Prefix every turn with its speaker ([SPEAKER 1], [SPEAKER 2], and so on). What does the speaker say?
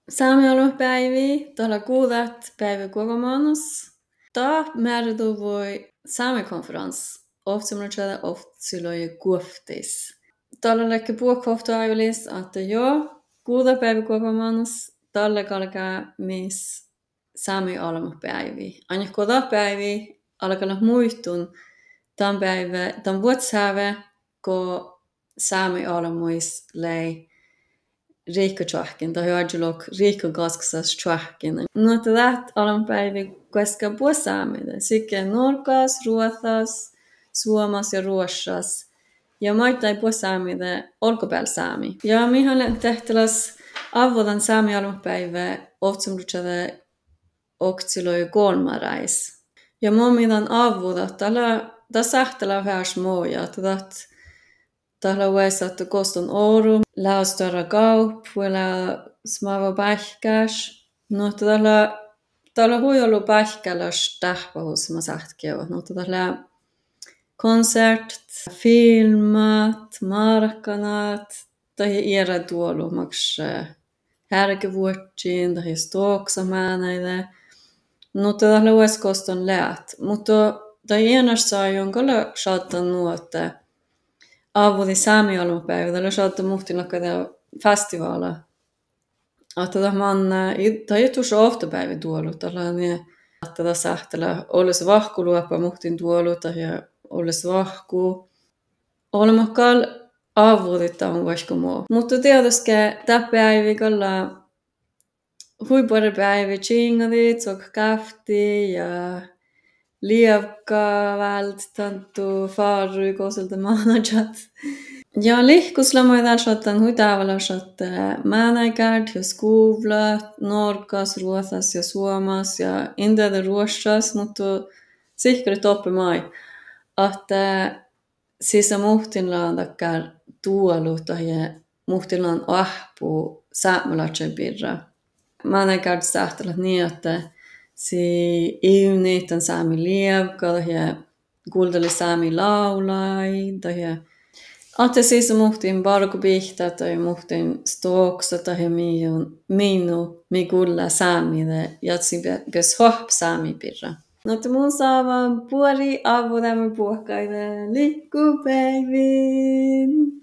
[SPEAKER 1] Saamialuepäiviä, tuolla kuudat päivä kokoonpanossa. Tämä määrätty voi saamikonferens, oftsummalla oftsuloja kuoftis. Tuolla lähti puhukohtuaivulis, että joo, kuuda päivä kokoonpanossa, tällä kalkaa mis saamialuepäiviä. Aina kuuda päiviä alkaa muistun tämän päivä, tämän vuotsäävä, kun saamialuemuis lei riikkotsahkin, tai ajatelok riikkokaskastsahkin. No tätä alampäivä koska puhusaaminen, sekä Norkas, Ruotsas, Suomas ja Ruotsas. Ja maita ei puhusaaminen olkopäällä. Ja mihin tehtäväs avodan saami alampäivä otsumrutsada oksiloi kolmarais. Ja mihin avodat, tällä sähtälä värs moja, tällä vuodessa, että koston oru, laustora kaup, vielä smava pähkäs. No tällä hui ollut pähkäläs tähpähus, mä sähtkiä. No tällä konsert, filmat, markkanat, tai iärä tuolu maks härkevuottiin, tai stoksamääneille. No tällä vuodessa koston läät. Mutta tai enässä jonka saattaa nuotta. Avudi saamialuepäivä, tällä saattaa muhtin lakata festivaala. Että tämä ei tuossa oftopäivä tuolu, tällainen, että tässä sähtälä olisi vahkuluoppa muhtin tuolu, tai olisi vahku. Olemakkaan avudit on vaikka muu. Mutta tietysti tämä päivä, kalla huippuari päivä, tsingadit, sok käfti ja lievka välttämättä faru koselta manajat. Ja lihkuslamoja täällä saattaa huitavalla saattaa määnäikärd ja skuvla, Norkas, Ruotsas ja Suomas ja Indeda Ruotsas, mutta sihkari toppi mai. Että siis muhtinlaan takkar tuolu tai muhtinlaan ahpuu säämälätsän pirra. Määnäikärd sähtällä niin, että si iunit saami lievka tai kuuldeli saami laulai tai että siis muhtin barkupihta tai muhtin stoksa tai mi kuulla saamille jatsin pes hopp saami pirra. No te mun saavan puoli avudamme puhkaiden liikkupäivin.